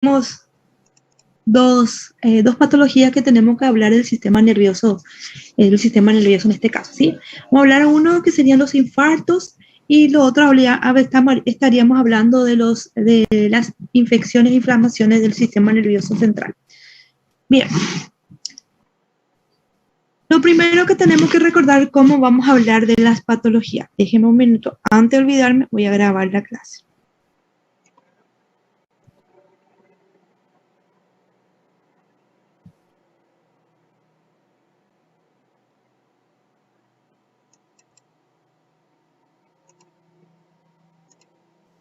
dos patologías que tenemos que hablar del sistema nervioso en este caso, ¿sí? Vamos a hablar uno que serían los infartos y lo otro estaríamos hablando de las infecciones e inflamaciones del sistema nervioso central. Bien. Lo primero que tenemos que recordar cómo vamos a hablar de las patologías. Déjenme un minuto. Antes de olvidarme, voy a grabar la clase.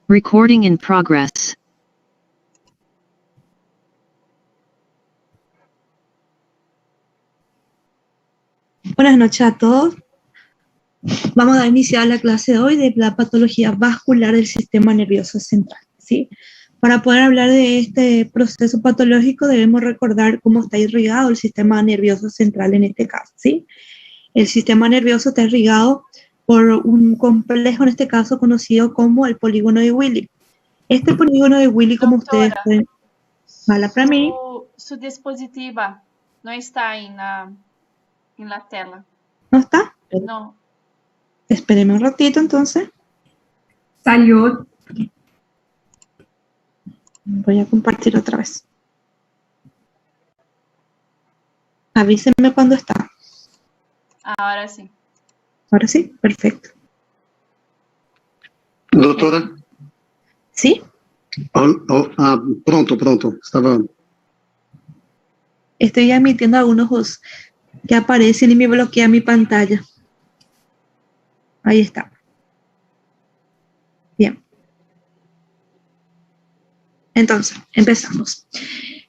Recording in progress. Buenas noches a todos. Vamos a iniciar la clase de hoy de la patología vascular del sistema nervioso central, ¿sí? Para poder hablar de este proceso patológico debemos recordar cómo está irrigado el sistema nervioso central en este caso, ¿sí? El sistema nervioso está irrigado por un complejo, en este caso conocido como el polígono de Willy. Este polígono de Willy, como ustedes pueden... Fala para mí. Su dispositiva no está en la tela. ¿No está? No. Espéreme un ratito, entonces. Salió. Voy a compartir otra vez. Avísenme cuando está. Ahora sí. Ahora sí, perfecto. Doutora? ¿Sí? Pronto. Estoy emitiendo algunos que aparecen y me bloquea mi pantalla. Ahí está. Bien. Entonces, empezamos.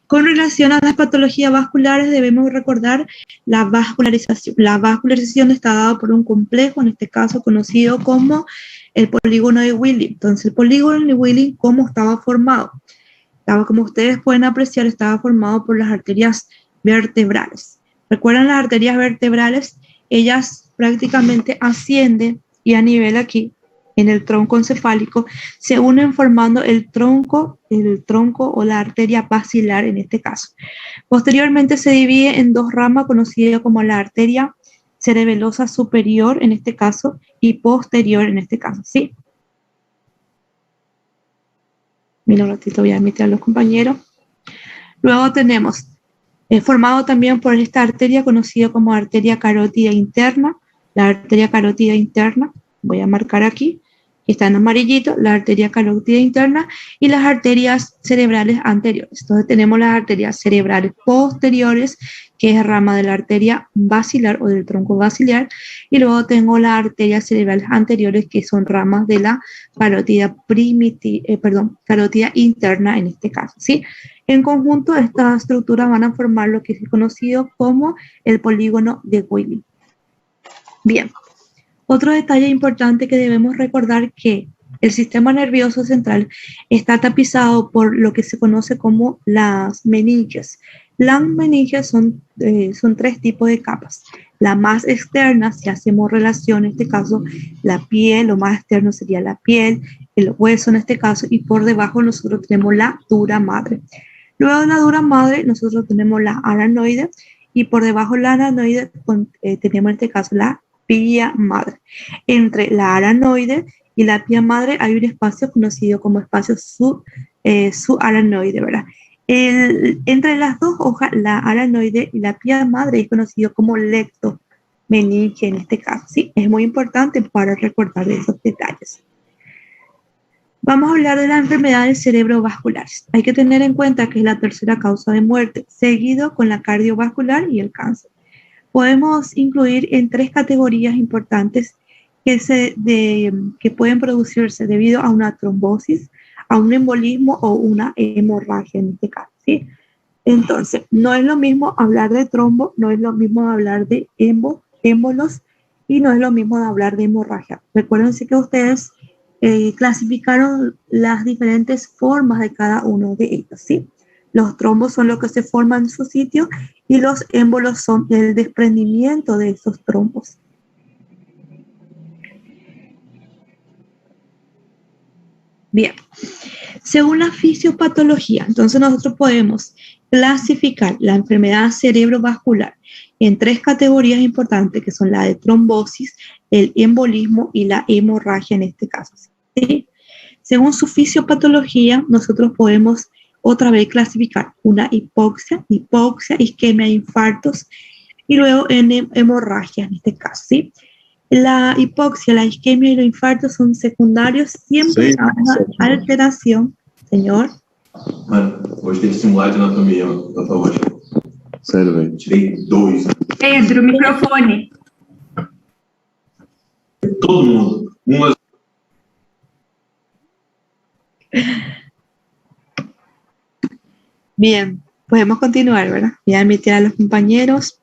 Con relación a las patologías vasculares, debemos recordar la vascularización. La vascularización está dada por un complejo, en este caso conocido como el polígono de Willy. Entonces, el polígono de Willy, ¿cómo estaba formado? Como ustedes pueden apreciar, estaba formado por las arterias vertebrales. ¿Recuerdan las arterias vertebrales? Ellas prácticamente ascienden y a nivel aquí, en el tronco encefálico, se unen formando el tronco o la arteria basilar en este caso. Posteriormente se divide en dos ramas conocidas como la arteria cerebelosa superior en este caso y posterior en este caso, ¿sí? Mira un ratito, voy a invitar a los compañeros. Luego tenemos formado también por esta arteria conocida como arteria carótida interna, la arteria carótida interna, voy a marcar aquí, está en amarillito, la arteria carótida interna y las arterias cerebrales anteriores. Entonces tenemos las arterias cerebrales posteriores, que es rama de la arteria basilar o del tronco basilar, y luego tengo las arterias cerebrales anteriores, que son ramas de la carótida carótida interna en este caso, ¿sí? En conjunto, estas estructuras van a formar lo que es conocido como el polígono de Willy. Bien. Otro detalle importante que debemos recordar que el sistema nervioso central está tapizado por lo que se conoce como las meninges. Las meninges son tres tipos de capas. La más externa, si hacemos relación, en este caso, la piel, lo más externo sería la piel, el hueso en este caso, y por debajo nosotros tenemos la dura madre. Luego de la dura madre, nosotros tenemos la aranoide, y por debajo de la aranoide tenemos en este caso la pía madre. Entre la aranoide y la pía madre hay un espacio conocido como espacio subaranoide, ¿verdad? Entre las dos hojas, la aranoide y la pía madre es conocido como lectomeninge en este caso, ¿sí? Es muy importante para recordar esos detalles. Vamos a hablar de las enfermedades cerebrovasculares. Hay que tener en cuenta que es la tercera causa de muerte, seguido con la cardiovascular y el cáncer. Podemos incluir en tres categorías importantes que pueden producirse debido a una trombosis, a un embolismo o una hemorragia en este caso, ¿sí? Entonces, no es lo mismo hablar de trombo, no es lo mismo hablar de émbolos y no es lo mismo hablar de hemorragia. Recuérdense que ustedes clasificaron las diferentes formas de cada uno de ellos, ¿sí? Los trombos son los que se forman en su sitio y los émbolos son el desprendimiento de esos trombos. Bien, según la fisiopatología, entonces nosotros podemos clasificar la enfermedad cerebrovascular en 3 categorías importantes, que son la de trombosis, el embolismo y la hemorragia en este caso, ¿sí? Según su fisiopatología, nosotros podemos otra vez clasificar una hipoxia, isquemia, infartos, y luego en hemorragia en este caso, ¿sí? La hipoxia, la isquemia y los infartos son secundarios siempre Sí, a una alteración, señor. Mano, hoje teve simulado de anatomia da tua rocha. Sério, velho. Tirei 2. Pedro, microfone. Todo mundo. Uma. Bien, podemos continuar, ¿verdad? Voy a admitir a los compañeros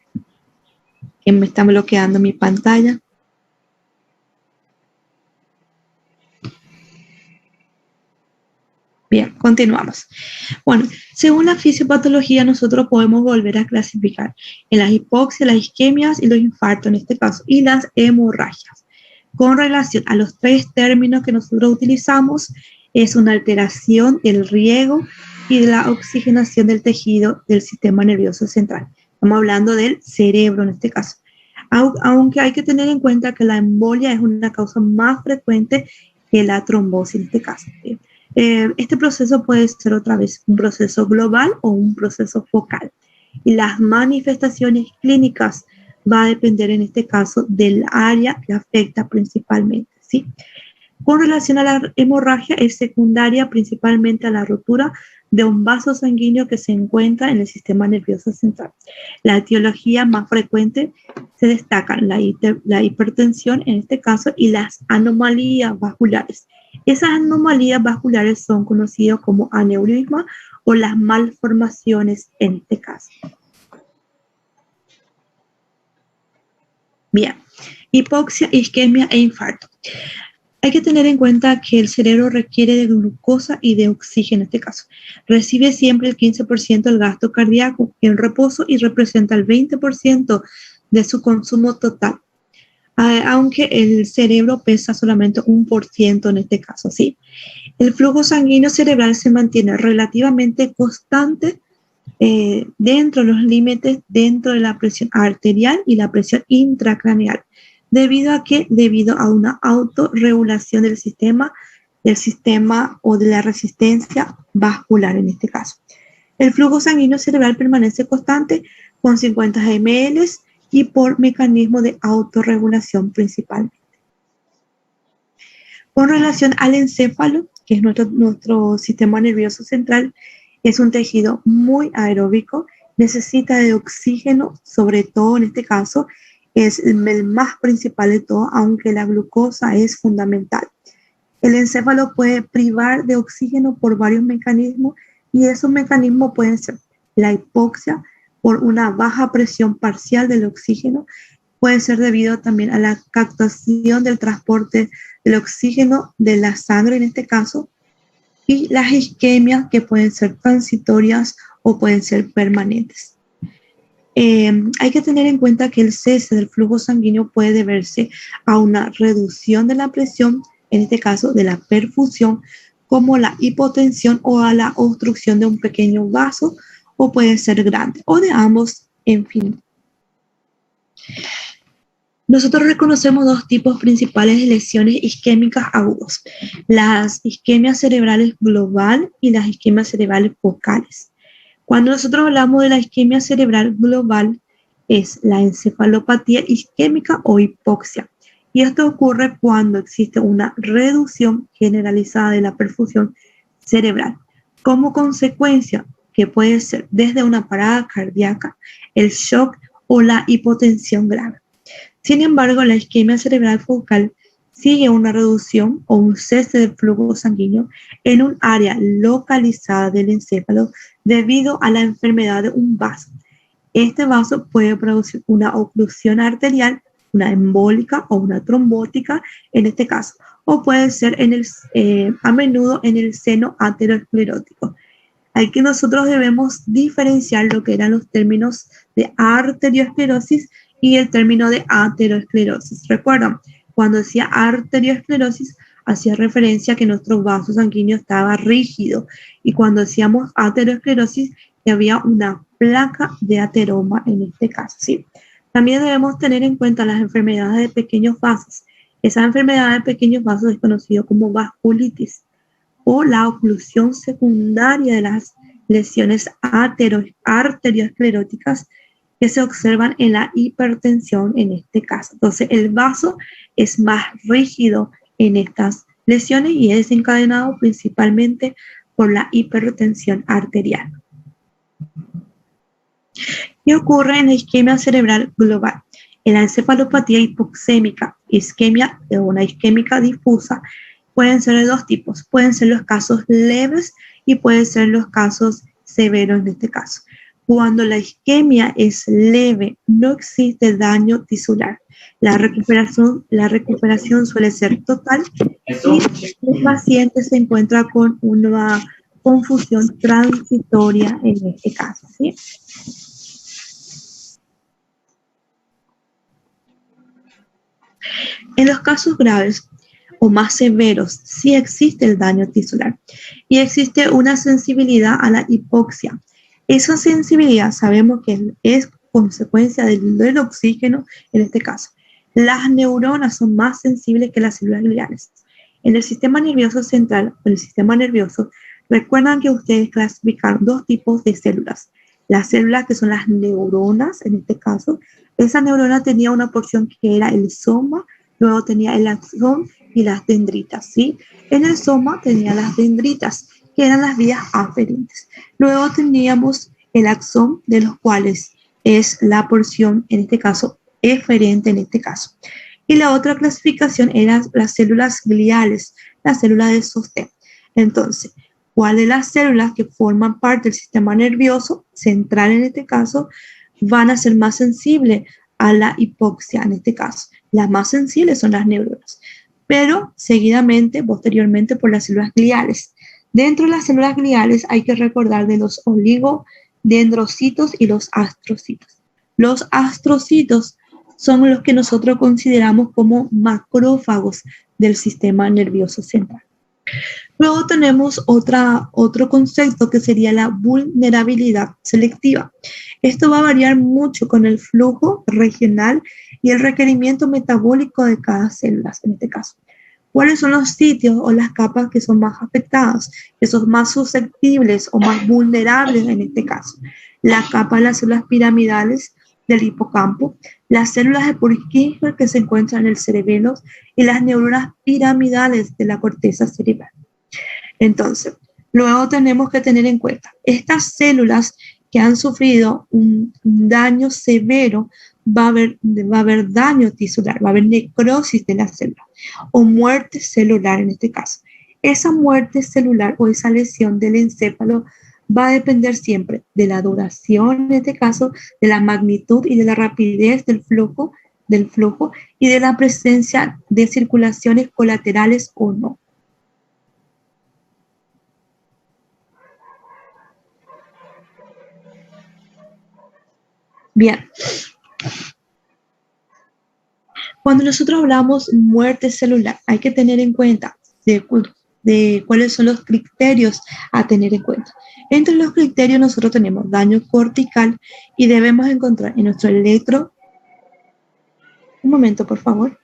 que me están bloqueando mi pantalla. Bien, continuamos. Bueno, según la fisiopatología, nosotros podemos volver a clasificar en las hipoxias, las isquemias y los infartos en este caso, y las hemorragias. Con relación a los 3 términos que nosotros utilizamos, es una alteración del riego y de la oxigenación del tejido del sistema nervioso central. Estamos hablando del cerebro en este caso. Aunque hay que tener en cuenta que la embolia es una causa más frecuente que la trombosis en este caso, ¿sí? Este proceso puede ser otra vez un proceso global o un proceso focal. Y las manifestaciones clínicas va a depender en este caso del área que afecta principalmente, ¿sí? Con relación a la hemorragia, es secundaria principalmente a la rotura de un vaso sanguíneo que se encuentra en el sistema nervioso central. La etiología más frecuente se destacan la hipertensión en este caso y las anomalías vasculares. Esas anomalías vasculares son conocidas como aneurisma o las malformaciones en este caso. Bien, hipoxia, isquemia e infarto. Hay que tener en cuenta que el cerebro requiere de glucosa y de oxígeno en este caso. Recibe siempre el 15% del gasto cardíaco en reposo y representa el 20% de su consumo total. Aunque el cerebro pesa solamente 1% en este caso, ¿sí? El flujo sanguíneo cerebral se mantiene relativamente constante dentro de los límites, dentro de la presión arterial y la presión intracraneal. ¿Debido a qué? Debido a una autorregulación del sistema o de la resistencia vascular en este caso. El flujo sanguíneo cerebral permanece constante con 50 ml y por mecanismo de autorregulación principalmente. Con relación al encéfalo, que es nuestro sistema nervioso central, es un tejido muy aeróbico, necesita de oxígeno, sobre todo en este caso, es el más principal de todo, aunque la glucosa es fundamental. El encéfalo puede privar de oxígeno por varios mecanismos y esos mecanismos pueden ser la hipoxia por una baja presión parcial del oxígeno, puede ser debido también a la captación del transporte del oxígeno de la sangre en este caso, y las isquemias que pueden ser transitorias o pueden ser permanentes. Hay que tener en cuenta que el cese del flujo sanguíneo puede deberse a una reducción de la presión, en este caso de la perfusión, como la hipotensión o a la obstrucción de un pequeño vaso, o puede ser grande, o de ambos, en fin. Nosotros reconocemos 2 tipos principales de lesiones isquémicas agudas: las isquemias cerebrales global y las isquemias cerebrales focales. Cuando nosotros hablamos de la isquemia cerebral global, es la encefalopatía isquémica o hipoxia. Y esto ocurre cuando existe una reducción generalizada de la perfusión cerebral, como consecuencia que puede ser desde una parada cardíaca, el shock o la hipotensión grave. Sin embargo, la isquemia cerebral focal sigue una reducción o un cese del flujo sanguíneo en un área localizada del encéfalo debido a la enfermedad de un vaso. Este vaso puede producir una oclusión arterial, una embólica o una trombótica en este caso, o puede ser a menudo en el seno aterosclerótico. Aquí nosotros debemos diferenciar lo que eran los términos de arteriosclerosis y el término de aterosclerosis. ¿Recuerdan? Cuando decía arteriosclerosis, hacía referencia a que nuestro vaso sanguíneo estaba rígido. Y cuando decíamos aterosclerosis, que había una placa de ateroma en este caso, ¿sí? También debemos tener en cuenta las enfermedades de pequeños vasos. Esa enfermedad de pequeños vasos es conocida como vasculitis o la oclusión secundaria de las lesiones arterioscleróticas que se observan en la hipertensión en este caso. Entonces, el vaso es más rígido en estas lesiones y es desencadenado principalmente por la hipertensión arterial. ¿Qué ocurre en la isquemia cerebral global? En la encefalopatía hipoxémica, isquemia o una isquémica difusa, pueden ser de dos tipos. Pueden ser los casos leves y pueden ser los casos severos en este caso. Cuando la isquemia es leve, no existe daño tisular. La recuperación suele ser total y el paciente se encuentra con una confusión transitoria en este caso, ¿sí? En los casos graves o más severos, sí existe el daño tisular y existe una sensibilidad a la hipoxia. Esa sensibilidad sabemos que es consecuencia del oxígeno en este caso. Las neuronas son más sensibles que las células gliales. En el sistema nervioso central, o el sistema nervioso, recuerdan que ustedes clasificaron dos tipos de células. Las células que son las neuronas, en este caso, esa neurona tenía una porción que era el soma, luego tenía el axón y las dendritas, ¿sí? En el soma tenía las dendritas, que eran las vías aferentes. Luego teníamos el axón, de los cuales es la porción, en este caso, eferente en este caso. Y la otra clasificación eran las células gliales, las células de sostén. Entonces, ¿cuáles de las células que forman parte del sistema nervioso central en este caso van a ser más sensibles a la hipoxia en este caso? Las más sensibles son las neuronas, pero seguidamente, posteriormente, por las células gliales. Dentro de las células gliales hay que recordar de los oligodendrocitos y los astrocitos. Los astrocitos son los que nosotros consideramos como macrófagos del sistema nervioso central. Luego tenemos otro concepto que sería la vulnerabilidad selectiva. Esto va a variar mucho con el flujo regional y el requerimiento metabólico de cada célula, en este caso. ¿Cuáles son los sitios o las capas que son más afectadas, que son más susceptibles o más vulnerables en este caso? La capa de las células piramidales del hipocampo, las células de Purkinje que se encuentran en el cerebelo y las neuronas piramidales de la corteza cerebral. Entonces, luego tenemos que tener en cuenta estas células que han sufrido un daño severo, va a haber daño tisular, va a haber necrosis de la célula o muerte celular en este caso. Esa muerte celular o esa lesión del encéfalo va a depender siempre de la duración, en este caso, de la magnitud y de la rapidez del flujo y de la presencia de circulaciones colaterales o no. Bien. Cuando nosotros hablamos muerte celular, hay que tener en cuenta de cuáles son los criterios a tener en cuenta. Entre los criterios nosotros tenemos daño cortical y debemos encontrar en nuestro electro. Un momento, por favor.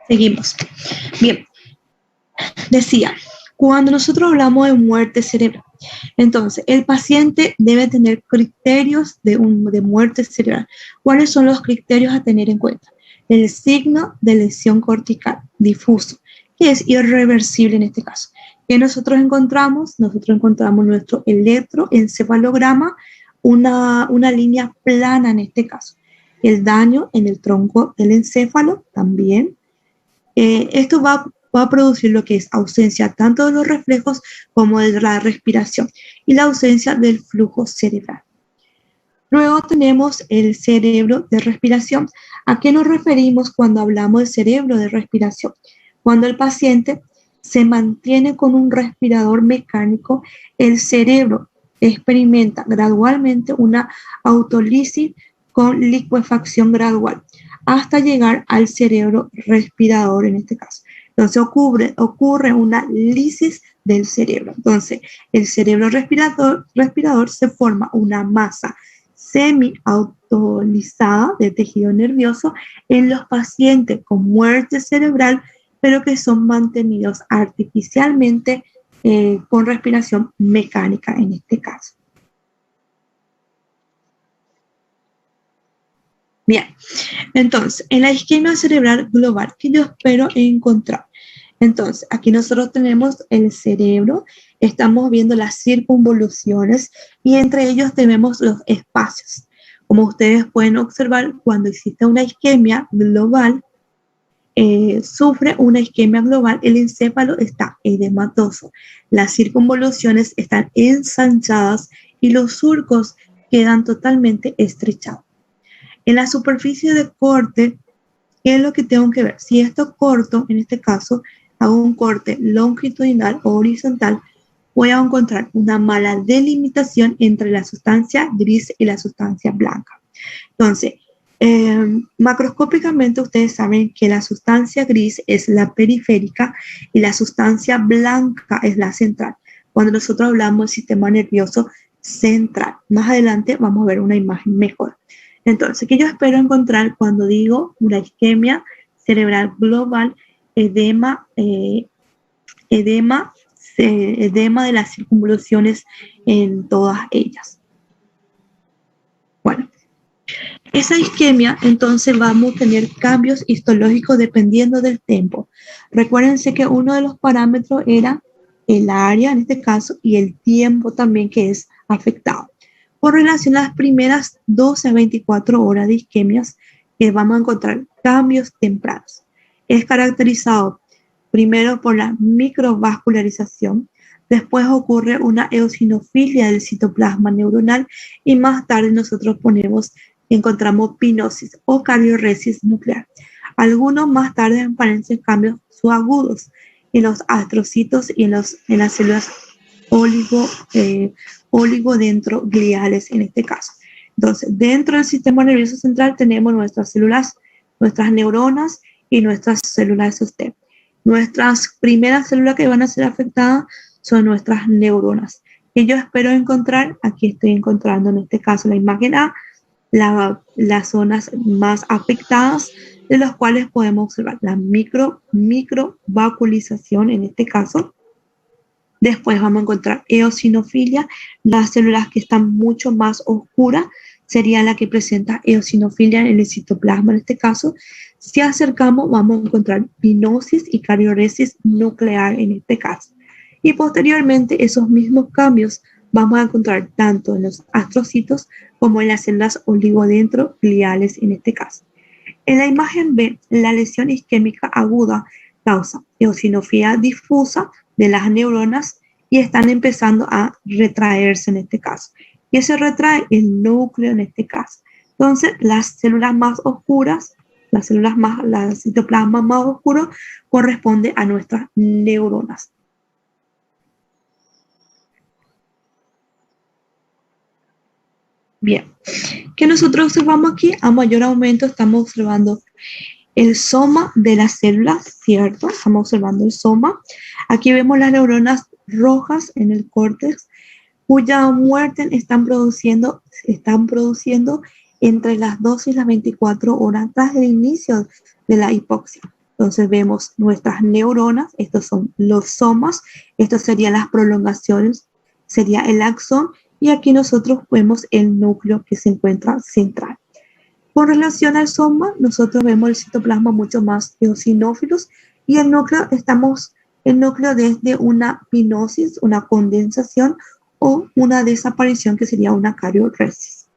Seguimos. Bien. Decía, cuando nosotros hablamos de muerte cerebral, entonces el paciente debe tener criterios de muerte cerebral. ¿Cuáles son los criterios a tener en cuenta? El signo de lesión cortical difuso, que es irreversible en este caso. ¿Qué nosotros encontramos? Nosotros encontramos nuestro electroencefalograma, una línea plana en este caso. El daño en el tronco del encéfalo también. Esto va a producir lo que es ausencia tanto de los reflejos como de la respiración y la ausencia del flujo cerebral. Luego tenemos el cerebro de respiración. ¿A qué nos referimos cuando hablamos de cerebro de respiración? Cuando el paciente se mantiene con un respirador mecánico, el cerebro experimenta gradualmente una autólisis con licuefacción gradual hasta llegar al cerebro respirador en este caso. Entonces ocurre una lisis del cerebro. Entonces, el cerebro respirador se forma una masa semi-autolizada de tejido nervioso en los pacientes con muerte cerebral, pero que son mantenidos artificialmente con respiración mecánica en este caso. Bien, entonces, en la isquemia cerebral global, ¿qué yo espero encontrar? Entonces, aquí nosotros tenemos el cerebro, estamos viendo las circunvoluciones y entre ellos tenemos los espacios. Como ustedes pueden observar, cuando existe una isquemia global, sufre una isquemia global, el encéfalo está edematoso, las circunvoluciones están ensanchadas y los surcos quedan totalmente estrechados. En la superficie de corte, ¿qué es lo que tengo que ver? Si esto corto, en este caso, hago un corte longitudinal o horizontal, voy a encontrar una mala delimitación entre la sustancia gris y la sustancia blanca. Entonces, macroscópicamente ustedes saben que la sustancia gris es la periférica y la sustancia blanca es la central. Cuando nosotros hablamos del sistema nervioso central, más adelante vamos a ver una imagen mejor. Entonces, ¿qué yo espero encontrar cuando digo una isquemia cerebral global, edema de las circunvoluciones en todas ellas? Bueno, esa isquemia, entonces vamos a tener cambios histológicos dependiendo del tiempo. Recuérdense que uno de los parámetros era el área, en este caso, y el tiempo también que es afectado. Con relación a las primeras 12 a 24 horas de isquemias, vamos a encontrar cambios tempranos. Es caracterizado primero por la microvascularización, después ocurre una eosinofilia del citoplasma neuronal y más tarde nosotros encontramos pinosis o cardioresis nuclear. Algunos más tarde aparecen cambios subagudos en los astrocitos y en las células oligodendrogliales en este caso. Entonces, dentro del sistema nervioso central tenemos nuestras células, nuestras neuronas y nuestras células de sostén. Nuestras primeras células que van a ser afectadas son nuestras neuronas. Y yo espero encontrar, aquí estoy encontrando en este caso la imagen A, las zonas más afectadas, de las cuales podemos observar la microvaculización en este caso. Después vamos a encontrar eosinofilia, las células que están mucho más oscuras sería la que presenta eosinofilia en el citoplasma en este caso. Si acercamos vamos a encontrar pinosis y cardioresis nuclear en este caso. Y posteriormente esos mismos cambios vamos a encontrar tanto en los astrocitos como en las células oligodendrogliales en este caso. En la imagen B, la lesión isquémica aguda causa eosinofilia difusa de las neuronas y están empezando a retraerse en este caso. Y se retrae el núcleo en este caso. Entonces, las células más oscuras, la citoplasma más oscuro corresponde a nuestras neuronas. Bien, ¿qué nosotros observamos aquí? A mayor aumento estamos observando el soma de las células, ¿cierto? Estamos observando el soma. Aquí vemos las neuronas rojas en el córtex, cuya muerte están produciendo entre las 12 y las 24 horas tras el inicio de la hipoxia. Entonces vemos nuestras neuronas, estos son los somas, estos serían las prolongaciones, sería el axón, y aquí nosotros vemos el núcleo que se encuentra central. Con relación al soma, nosotros vemos el citoplasma mucho más eosinófilos y el núcleo desde una pinosis, una condensación o una desaparición que sería una cardioresis.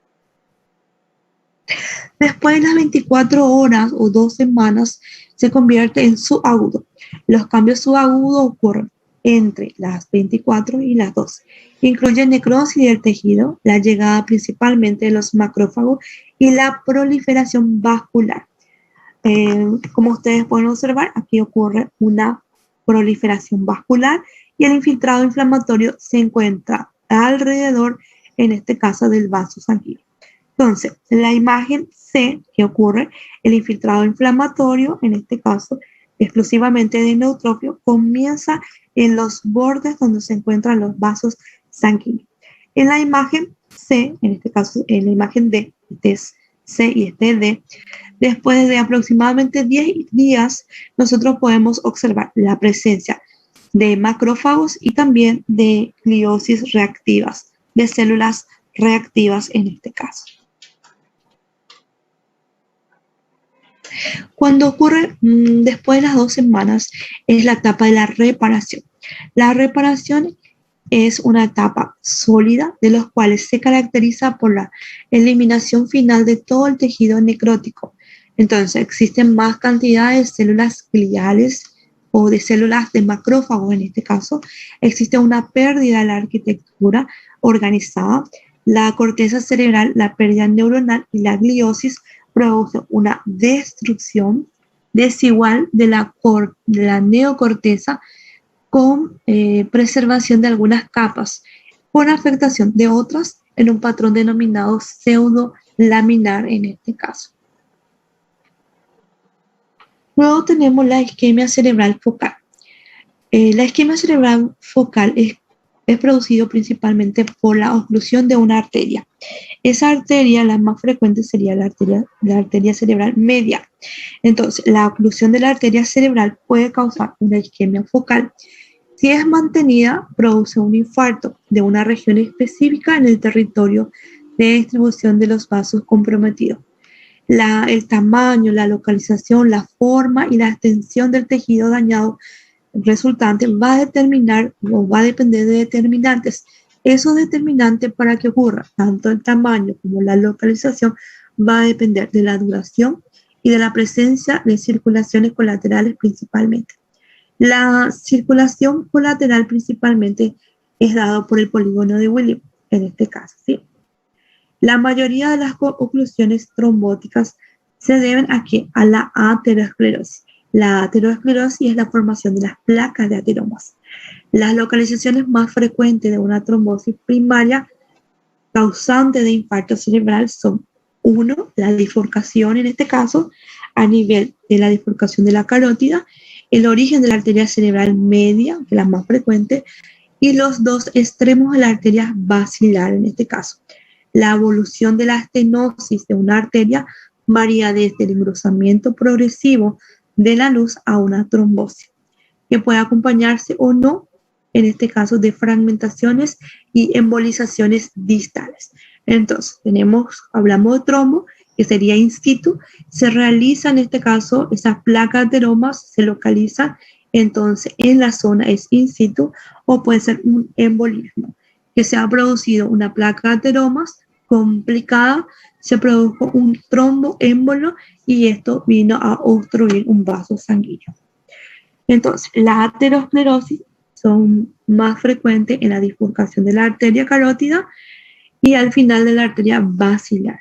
Después de las 24 horas o 2 semanas se convierte en subagudo. Los cambios subagudos ocurren entre las 24 y las 12. Incluye necrosis del tejido, la llegada principalmente de los macrófagos y la proliferación vascular. Como ustedes pueden observar, aquí ocurre una proliferación vascular y el infiltrado inflamatorio se encuentra alrededor, en este caso, del vaso sanguíneo. Entonces, la imagen C, que ocurre, el infiltrado inflamatorio, en este caso, exclusivamente de neutrófilo, comienza en los bordes donde se encuentran los vasos sanguíneos. En la imagen C, en este caso, en la imagen D, este es C y este es D, después de aproximadamente 10 días, nosotros podemos observar la presencia de macrófagos y también de gliosis reactivas, de células reactivas en este caso. Cuando ocurre después de las 2 semanas es la etapa de la reparación. La reparación es una etapa sólida de los cuales se caracteriza por la eliminación final de todo el tejido necrótico. Entonces existen más cantidad de células gliales o de células de macrófagos en este caso. Existe una pérdida de la arquitectura organizada, la corteza cerebral, la pérdida neuronal y la gliosis produce una destrucción desigual de la neocorteza con preservación de algunas capas, con afectación de otras en un patrón denominado pseudolaminar en este caso. Luego tenemos la isquemia cerebral focal. La isquemia cerebral focal es producido principalmente por la oclusión de una arteria. Esa arteria, la más frecuente, sería la arteria cerebral media. Entonces, la oclusión de la arteria cerebral puede causar una isquemia focal. Si es mantenida, produce un infarto de una región específica en el territorio de distribución de los vasos comprometidos. El tamaño, la localización, la forma y la extensión del tejido dañado resultante va a determinar o va a depender de determinantes. Esos determinantes, para que ocurra tanto el tamaño como la localización, va a depender de la duración y de la presencia de circulaciones colaterales principalmente. La circulación colateral principalmente es dado por el polígono de William, en este caso, ¿sí? La mayoría de las oclusiones trombóticas se deben aquí a la aterosclerosis. La aterosclerosis es la formación de las placas de ateromas. Las localizaciones más frecuentes de una trombosis primaria causante de infarto cerebral son: 1, la bifurcación, en este caso, a nivel de la bifurcación de la carótida, el origen de la arteria cerebral media, que es la más frecuente, y los dos extremos de la arteria basilar, en este caso. La evolución de la estenosis de una arteria varía desde el engrosamiento progresivo de la luz a una trombosis, que puede acompañarse o no, en este caso, de fragmentaciones y embolizaciones distales. Entonces, hablamos de trombo, que sería in situ, se realiza en este caso, esas placas de ateromas se localizan, entonces en la zona es in situ, o puede ser un embolismo, que se ha producido una placa de ateromas complicada, se produjo un tromboémbolo y esto vino a obstruir un vaso sanguíneo. Entonces, la aterosclerosis son más frecuentes en la bifurcación de la arteria carótida y al final de la arteria basilar.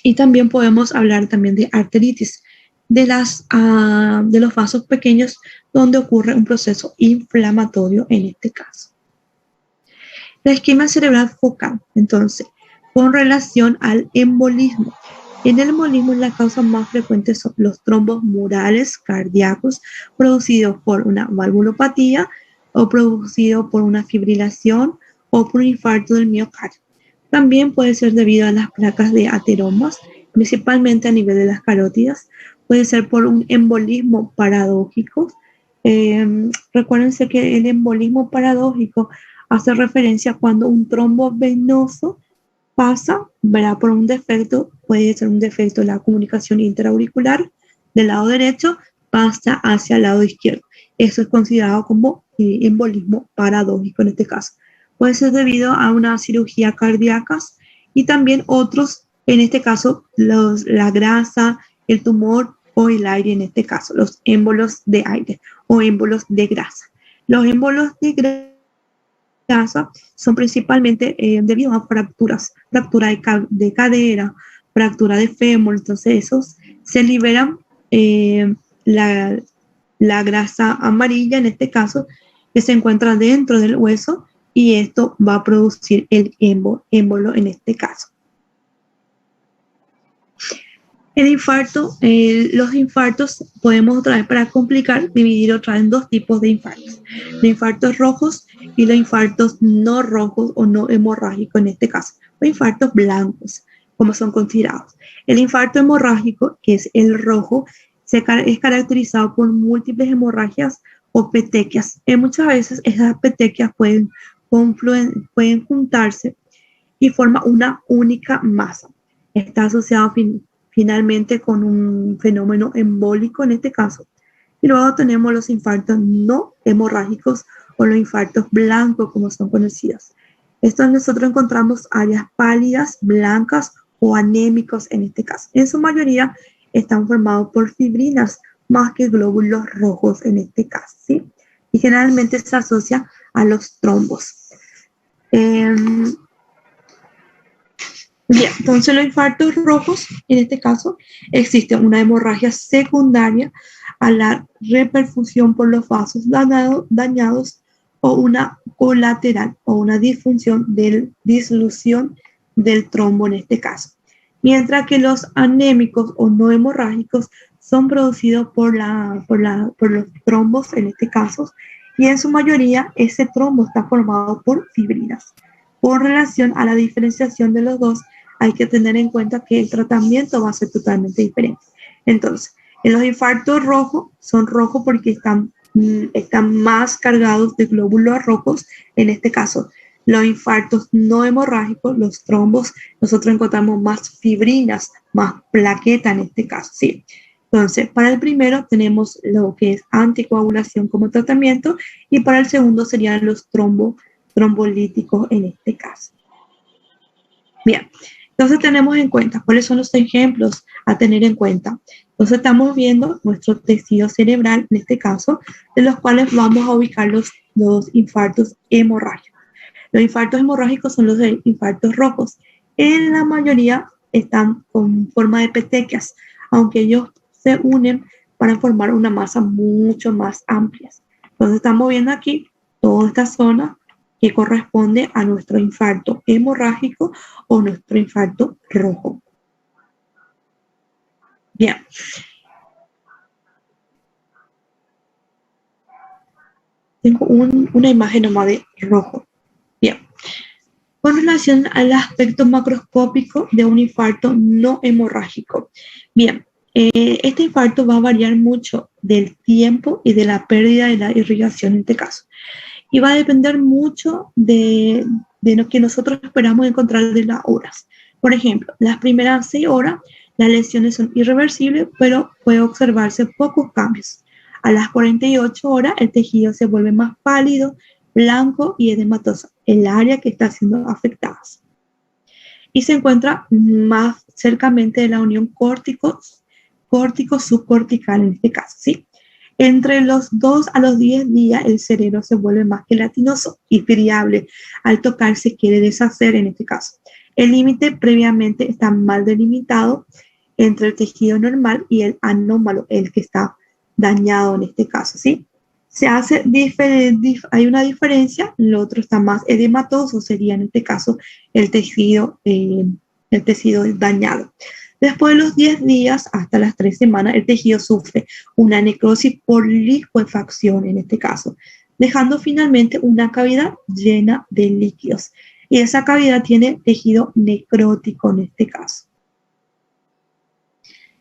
Y también podemos hablar también de arteritis, de los vasos pequeños donde ocurre un proceso inflamatorio en este caso. La isquemia cerebral focal, entonces, con relación al embolismo. En el embolismo, las causas más frecuentes son los trombos murales cardíacos producidos por una valvulopatía o producidos por una fibrilación o por un infarto del miocardio. También puede ser debido a las placas de ateromas, principalmente a nivel de las carótidas. Puede ser por un embolismo paradójico. Recuérdense que el embolismo paradójico hace referencia a cuando un trombo venoso pasa, ¿verdad?, por un defecto, puede ser un defecto de la comunicación interauricular del lado derecho, pasa hacia el lado izquierdo. Eso es considerado como embolismo paradójico en este caso. Puede ser debido a una cirugía cardíaca y también otros, en este caso, la grasa, el tumor o el aire, en este caso, los émbolos de aire o émbolos de grasa. Los émbolos de grasa son principalmente debido a fracturas, fractura de cadera, fractura de fémur. Entonces esos se liberan la grasa amarilla, en este caso, que se encuentra dentro del hueso, y esto va a producir el émbolo en este caso. El infarto, los infartos podemos otra vez, para complicar, dividir otra vez en dos tipos de infartos: los infartos rojos y los infartos no rojos o no hemorrágicos en este caso, o infartos blancos, como son considerados. El infarto hemorrágico, que es el rojo, es caracterizado por múltiples hemorragias o petequias. Muchas veces esas petequias pueden juntarse y forman una única masa. Está asociado finalmente con un fenómeno embólico en este caso. Y luego tenemos los infartos no hemorrágicos o los infartos blancos, como son conocidos. Estos nosotros encontramos áreas pálidas, blancas o anémicos en este caso. En su mayoría están formados por fibrinas más que glóbulos rojos en este caso, ¿sí? Y generalmente se asocia a los trombos. Bien, entonces los infartos rojos, en este caso, existe una hemorragia secundaria a la reperfusión por los vasos dañados o una colateral o una disolución del trombo en este caso. Mientras que los anémicos o no hemorrágicos son producidos por los trombos en este caso, y en su mayoría ese trombo está formado por fibrinas. Con relación a la diferenciación de los dos, hay que tener en cuenta que el tratamiento va a ser totalmente diferente. Entonces, en los infartos rojos, son rojos porque están más cargados de glóbulos rojos. En este caso, los infartos no hemorrágicos, los trombos, nosotros encontramos más fibrinas, más plaqueta en este caso, ¿sí? Entonces, para el primero tenemos lo que es anticoagulación como tratamiento, y para el segundo serían los trombolíticos en este caso. Bien, entonces tenemos en cuenta cuáles son los ejemplos a tener en cuenta. Entonces estamos viendo nuestro tejido cerebral, en este caso, de los cuales vamos a ubicar los infartos hemorrágicos. Los infartos hemorrágicos son los infartos rojos. En la mayoría están con forma de petequias, aunque ellos se unen para formar una masa mucho más amplia. Entonces estamos viendo aquí toda esta zona que corresponde a nuestro infarto hemorrágico o nuestro infarto rojo. Bien. Tengo una imagen nomás de rojo. Bien. Con relación al aspecto macroscópico de un infarto no hemorrágico. Bien, este infarto va a variar mucho del tiempo y de la pérdida de la irrigación en este caso. Y va a depender mucho de lo que nosotros esperamos encontrar de las horas. Por ejemplo, las primeras 6 horas, las lesiones son irreversibles, pero puede observarse pocos cambios. A las 48 horas, el tejido se vuelve más pálido, blanco y edematoso, el área que está siendo afectada. Y se encuentra más cercamente de la unión córtico-subcortical en este caso, ¿sí? Entre los 2 a los 10 días, el cerebro se vuelve más gelatinoso y friable. Al tocar se quiere deshacer en este caso. El límite previamente está mal delimitado entre el tejido normal y el anómalo, el que está dañado en este caso, ¿sí? Se hace hay una diferencia, el otro está más edematoso, sería en este caso el tejido dañado. Después de los 10 días hasta las 3 semanas, el tejido sufre una necrosis por licuefacción en este caso, dejando finalmente una cavidad llena de líquidos. Y esa cavidad tiene tejido necrótico en este caso.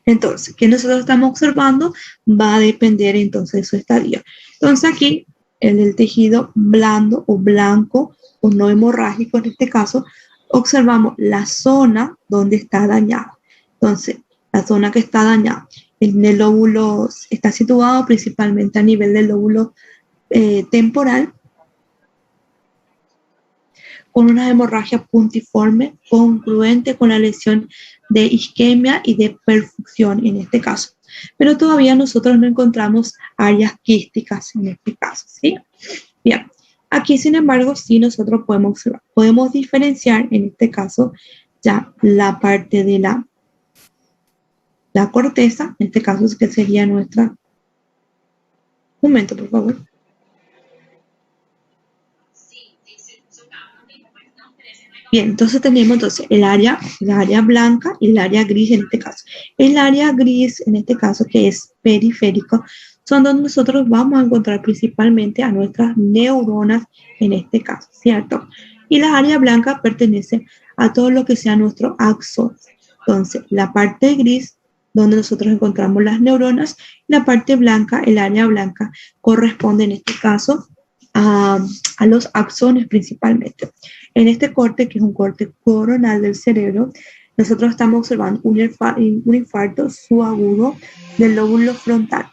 Entonces, ¿qué nosotros estamos observando? Va a depender entonces de su estadio. Entonces aquí, en el tejido blando o blanco o no hemorrágico en este caso, observamos la zona donde está dañada. Entonces, la zona que está dañada en el lóbulo está situado principalmente a nivel del lóbulo temporal, con una hemorragia puntiforme congruente con la lesión de isquemia y de perfusión en este caso. Pero todavía nosotros no encontramos áreas quísticas en este caso, ¿sí? Bien, aquí sin embargo sí nosotros podemos diferenciar en este caso ya la parte de la corteza, en este caso que sería nuestra Un momento, por favor. Bien, entonces tenemos el área blanca y el área gris en este caso. El área gris en este caso, que es periférico, son donde nosotros vamos a encontrar principalmente a nuestras neuronas en este caso, ¿cierto? Y la área blanca pertenece a todo lo que sea nuestro axón. Entonces, la parte gris, donde nosotros encontramos las neuronas, la parte blanca, el área blanca, corresponde en este caso a los axones principalmente. En este corte, que es un corte coronal del cerebro, nosotros estamos observando un infarto subagudo del lóbulo frontal,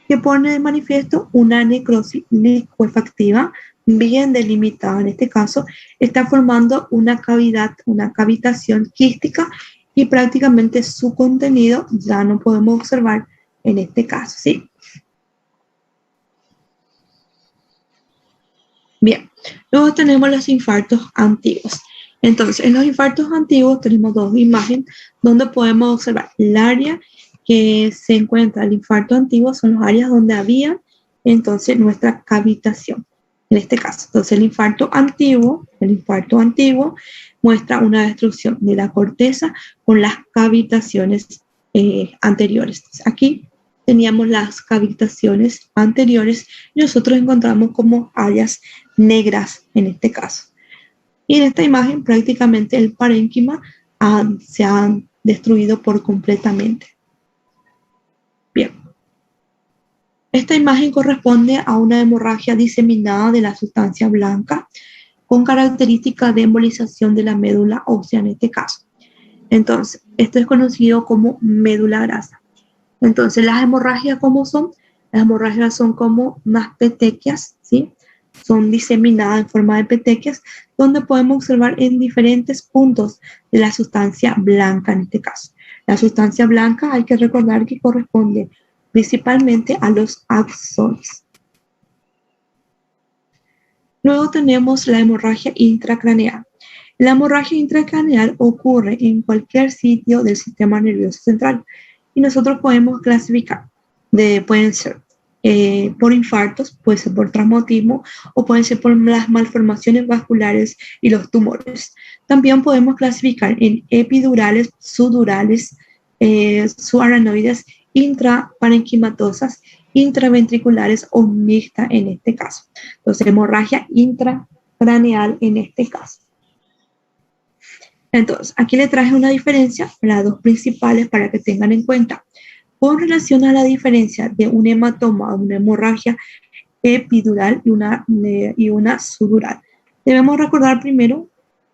que pone de manifiesto una necrosis licuefactiva bien delimitada. En este caso, está formando una cavidad, una cavitación quística, y prácticamente su contenido ya no podemos observar en este caso, ¿sí? Bien, luego tenemos los infartos antiguos. Entonces, en los infartos antiguos tenemos dos imágenes donde podemos observar el área que se encuentra el infarto antiguo, son las áreas donde había entonces nuestra cavitación. En este caso, entonces el infarto antiguo muestra una destrucción de la corteza con las cavitaciones anteriores. Entonces, aquí teníamos las cavitaciones anteriores y nosotros encontramos como áreas negras en este caso. Y en esta imagen prácticamente el parénquima se ha destruido por completamente. Bien. Esta imagen corresponde a una hemorragia diseminada de la sustancia blanca con característica de embolización de la médula ósea en este caso. Entonces, esto es conocido como médula grasa. Entonces, las hemorragias, ¿cómo son? Las hemorragias son como unas petequias, ¿sí? Son diseminadas en forma de petequias, donde podemos observar en diferentes puntos de la sustancia blanca en este caso. La sustancia blanca hay que recordar que corresponde principalmente a los axones. Luego tenemos la hemorragia intracraneal. La hemorragia intracraneal ocurre en cualquier sitio del sistema nervioso central y nosotros podemos clasificar. Pueden ser por infartos, puede ser por traumatismo o pueden ser por las malformaciones vasculares y los tumores. También podemos clasificar en epidurales, sudurales, subaranoides, intraparenquimatosas, intraventriculares o mixta en este caso. Entonces, hemorragia intracraneal en este caso. Entonces, aquí le traje una diferencia, las dos principales para que tengan en cuenta. Con relación a la diferencia de un hematoma, una hemorragia epidural y una sudural, debemos recordar primero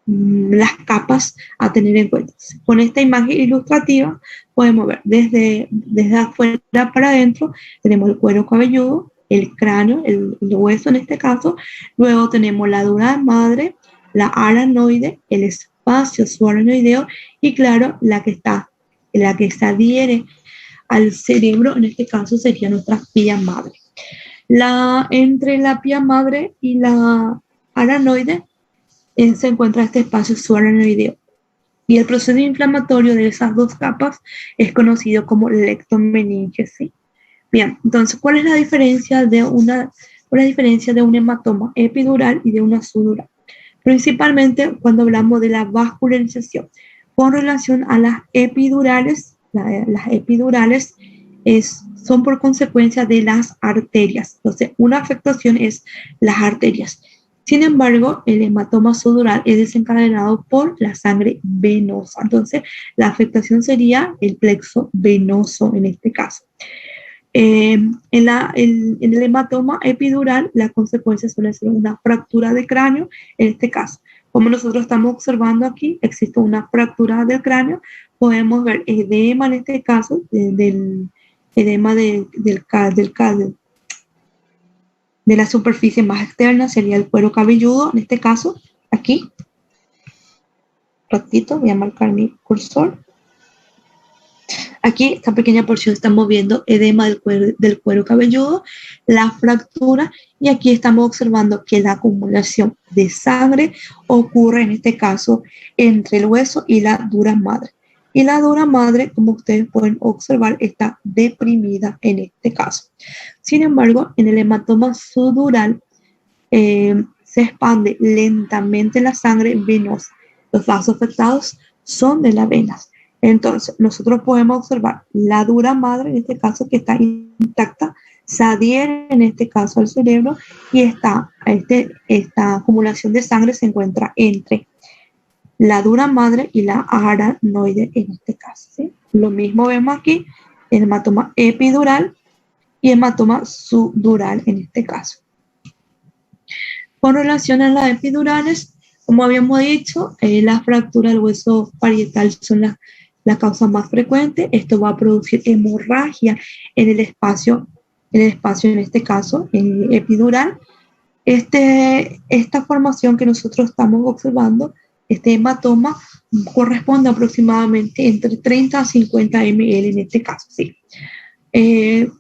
las capas a tener en cuenta. Con esta imagen ilustrativa podemos ver desde afuera para adentro, tenemos el cuero cabelludo, el cráneo, el hueso en este caso, luego tenemos la dura madre, la aranoide, el espacio subaranoideo y claro, la que se adhiere al cerebro, en este caso sería nuestra pía madre. Entre la pía madre y la aranoide se encuentra este espacio subaranoideo. Y el proceso inflamatorio de esas dos capas es conocido como lectomeninge, ¿sí? Bien, entonces, ¿cuál es la diferencia de un hematoma epidural y de una sudural? Principalmente cuando hablamos de la vascularización. Con relación a las epidurales, las epidurales son por consecuencia de las arterias. Entonces, una afectación es las arterias. Sin embargo, el hematoma sudural es desencadenado por la sangre venosa. Entonces, la afectación sería el plexo venoso en este caso. En el hematoma epidural, la consecuencia suele ser una fractura de cráneo, en este caso. Como nosotros estamos observando aquí, existe una fractura del cráneo, podemos ver edema en este caso, del edema de la superficie más externa, sería el cuero cabelludo, en este caso, aquí. Ratito, voy a marcar mi cursor. Aquí, esta pequeña porción, estamos viendo edema del cuero cabelludo, la fractura, y aquí estamos observando que la acumulación de sangre ocurre, en este caso, entre el hueso y la dura madre. Y la dura madre, como ustedes pueden observar, está deprimida en este caso. Sin embargo, en el hematoma sudural se expande lentamente la sangre venosa. Los vasos afectados son de las venas. Entonces, nosotros podemos observar la dura madre, en este caso, que está intacta, se adhiere en este caso al cerebro y esta acumulación de sangre se encuentra entre la dura madre y la aranoide en este caso, ¿sí? Lo mismo vemos aquí, el hematoma epidural y hematoma sudural en este caso. Con relación a las epidurales, como habíamos dicho, las fracturas del hueso parietal son la causa más frecuente. Esto va a producir hemorragia en el espacio en este caso epidural. Esta formación que nosotros estamos observando, este hematoma, corresponde aproximadamente entre 30 a 50 ml en este caso, ¿sí?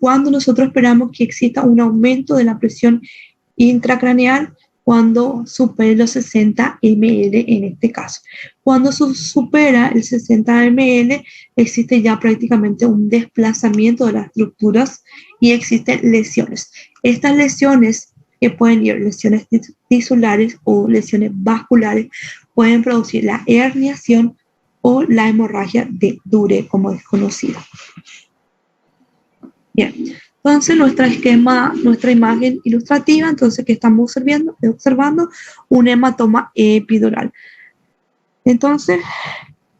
Cuando nosotros esperamos que exista un aumento de la presión intracraneal cuando supere los 60 ml en este caso. Cuando supera el 60 ml, existe ya prácticamente un desplazamiento de las estructuras y existen lesiones. Estas lesiones, que pueden ir lesiones tisulares o lesiones vasculares, pueden producir la herniación o la hemorragia de Dure, como es conocida. Bien, entonces nuestra imagen ilustrativa, entonces que estamos observando un hematoma epidural. Entonces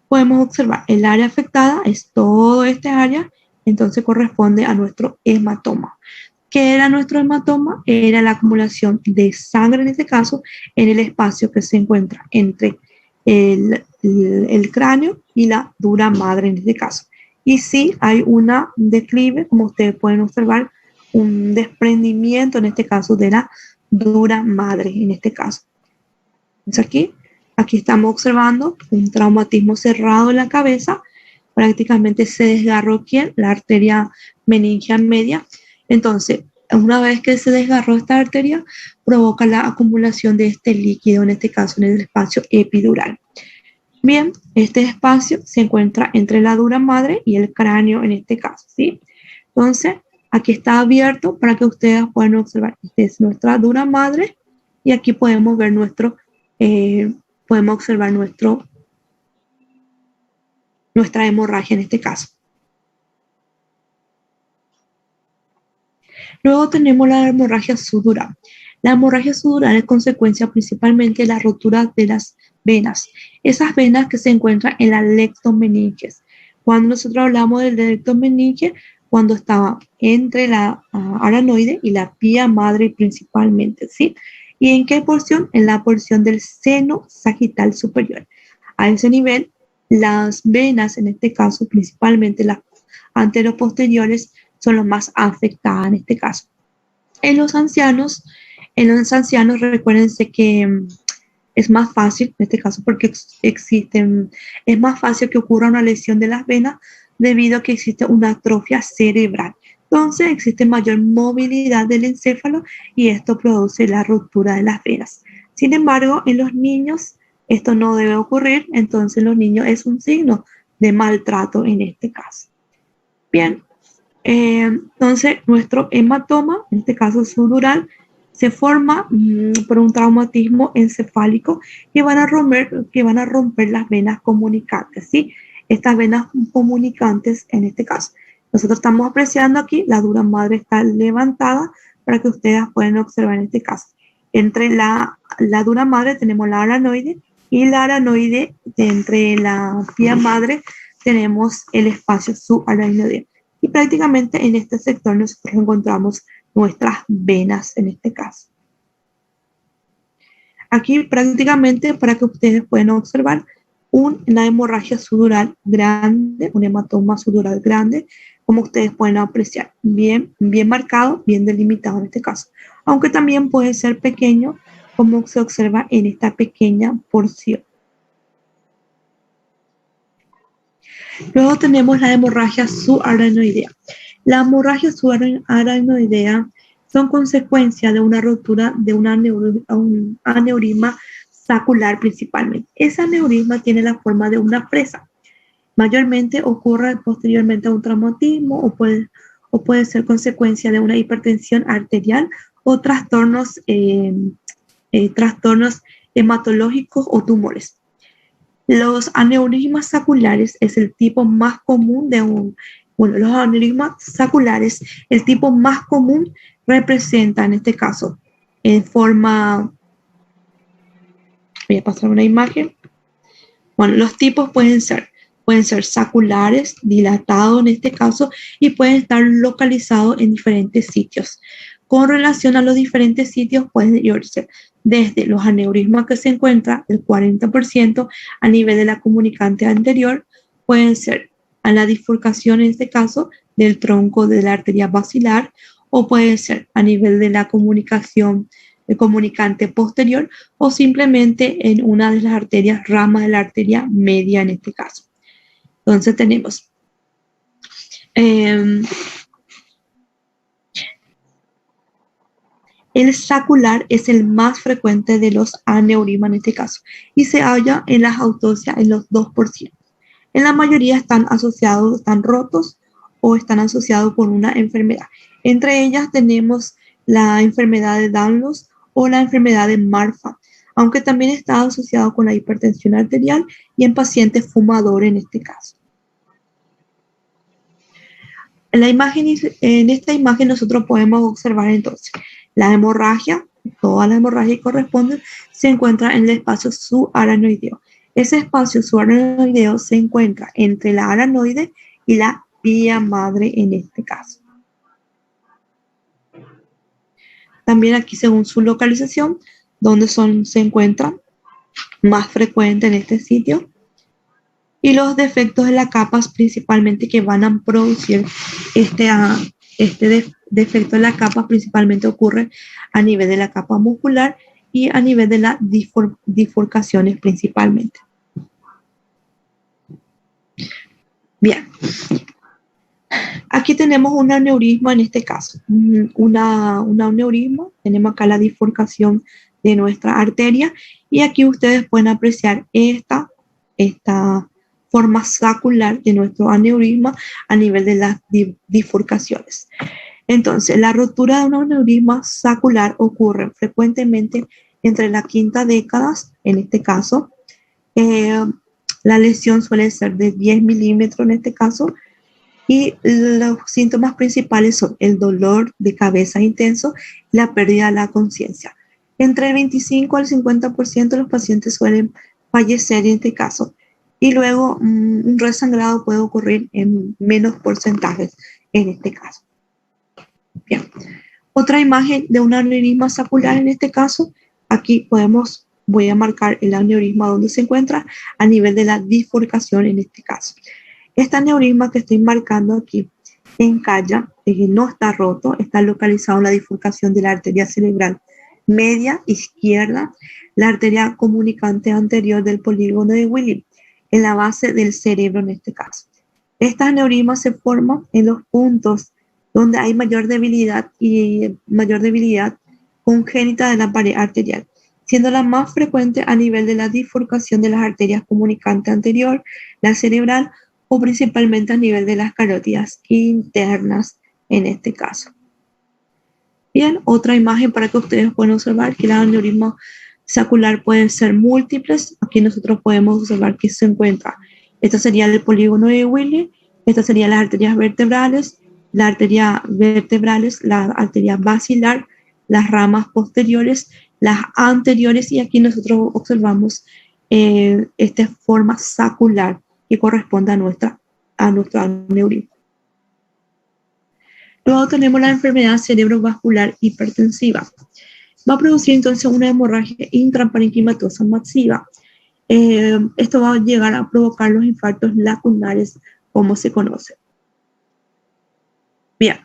podemos observar el área afectada es todo este área, entonces corresponde a nuestro hematoma. ¿Qué era nuestro hematoma? Era la acumulación de sangre, en este caso, en el espacio que se encuentra entre el cráneo y la dura madre, en este caso. Y sí, hay un declive, como ustedes pueden observar, un desprendimiento, en este caso, de la dura madre, en este caso. Entonces aquí estamos observando un traumatismo cerrado en la cabeza, prácticamente se desgarró aquí la arteria meningia media. Entonces, una vez que se desgarró esta arteria, provoca la acumulación de este líquido, en este caso en el espacio epidural. Bien, este espacio se encuentra entre la dura madre y el cráneo en este caso, ¿sí? Entonces, aquí está abierto para que ustedes puedan observar. Esta es nuestra dura madre y aquí podemos ver podemos observar nuestra hemorragia en este caso. Luego tenemos la hemorragia sudural. La hemorragia sudural es consecuencia principalmente de la rotura de las venas. Esas venas que se encuentran en la lectomeninges. Cuando nosotros hablamos del lectomeninge, cuando estaba entre la aranoide y la pía madre principalmente, ¿sí? ¿Y en qué porción? En la porción del seno sagital superior. A ese nivel, las venas, en este caso, principalmente las anteroposteriores, son los más afectadas en este caso. En los ancianos recuérdense que es más fácil, en este caso porque es más fácil que ocurra una lesión de las venas debido a que existe una atrofia cerebral. Entonces existe mayor movilidad del encéfalo y esto produce la ruptura de las venas. Sin embargo, en los niños esto no debe ocurrir, entonces en los niños es un signo de maltrato en este caso. Bien. Entonces, nuestro hematoma, en este caso sudural, se forma por un traumatismo encefálico que van a romper las venas comunicantes, ¿sí? Estas venas comunicantes, en este caso. Nosotros estamos apreciando aquí, la dura madre está levantada para que ustedes puedan observar en este caso. Entre la dura madre tenemos la aranoide y la aranoide, entre la pía madre tenemos el espacio subaranoideo. Y prácticamente en este sector nosotros encontramos nuestras venas en este caso. Aquí prácticamente para que ustedes puedan observar una hemorragia sudural grande, un hematoma sudural grande, como ustedes pueden apreciar, bien marcado, bien delimitado en este caso. Aunque también puede ser pequeño, como se observa en esta pequeña porción. Luego tenemos la hemorragia subaranoidea. La hemorragia subaranoidea son consecuencia de una rotura de un aneurisma sacular principalmente. Ese aneurisma tiene la forma de una presa. Mayormente ocurre posteriormente a un traumatismo o puede ser consecuencia de una hipertensión arterial o trastornos hematológicos o tumores. Los aneurismas saculares es el tipo más común los aneurismas saculares, el tipo más común representa en este caso en forma, voy a pasar una imagen. Bueno, los tipos pueden ser saculares, dilatados en este caso, y pueden estar localizados en diferentes sitios. Con relación a los diferentes sitios, pueden irse desde los aneurismas que se encuentran, el 40% a nivel de la comunicante anterior, pueden ser a la bifurcación, en este caso, del tronco de la arteria basilar, o puede ser a nivel de la comunicación el comunicante posterior o simplemente en una de las arterias, ramas de la arteria media en este caso. Entonces tenemos el sacular es el más frecuente de los aneurismas en este caso y se halla en las autopsias en los 2%. En la mayoría están rotos o están asociados con una enfermedad. Entre ellas tenemos la enfermedad de Danlos o la enfermedad de Marfan, aunque también está asociado con la hipertensión arterial y en pacientes fumadores en este caso. En esta imagen nosotros podemos observar entonces la hemorragia, toda la hemorragia que corresponde, se encuentra en el espacio subaranoideo. Ese espacio subaranoideo se encuentra entre la aranoide y la vía madre en este caso. También aquí según su localización, donde se encuentran más frecuentes en este sitio. Y los defectos de la capa principalmente que van a producir este defecto de la capa principalmente ocurre a nivel de la capa muscular y a nivel de las bifurcaciones principalmente. Bien. Aquí tenemos un aneurisma en este caso, un aneurisma, tenemos acá la bifurcación de nuestra arteria y aquí ustedes pueden apreciar esta forma sacular de nuestro aneurisma a nivel de las bifurcaciones. Entonces, la rotura de un aneurisma sacular ocurre frecuentemente entre las quinta décadas, en este caso. La lesión suele ser de 10 milímetros en este caso, y los síntomas principales son el dolor de cabeza intenso y la pérdida de la conciencia. Entre el 25 al 50% de los pacientes suelen fallecer en este caso. Y luego un resangrado puede ocurrir en menos porcentajes en este caso. Bien. Otra imagen de un aneurisma sacular en este caso. Aquí voy a marcar el aneurisma donde se encuentra a nivel de la bifurcación en este caso. Este aneurisma que estoy marcando aquí encalla, no está roto, está localizado en la bifurcación de la arteria cerebral media izquierda, la arteria comunicante anterior del polígono de Willis, en la base del cerebro en este caso. Estas aneurismas se forman en los puntos donde hay mayor debilidad congénita de la pared arterial, siendo la más frecuente a nivel de la bifurcación de las arterias comunicantes anterior, la cerebral, o principalmente a nivel de las carótidas internas en este caso. Bien, otra imagen para que ustedes puedan observar que el aneurisma sacular pueden ser múltiples. Aquí nosotros podemos observar que se encuentra, esta sería el polígono de Willis, estas serían las arterias vertebrales, la arteria basilar, las ramas posteriores, las anteriores, y aquí nosotros observamos esta forma sacular que corresponde a nuestro aneurisma. Luego tenemos la enfermedad cerebrovascular hipertensiva. Va a producir entonces una hemorragia intraparenquimatosa masiva. Esto va a llegar a provocar los infartos lacunares, como se conoce. Bien,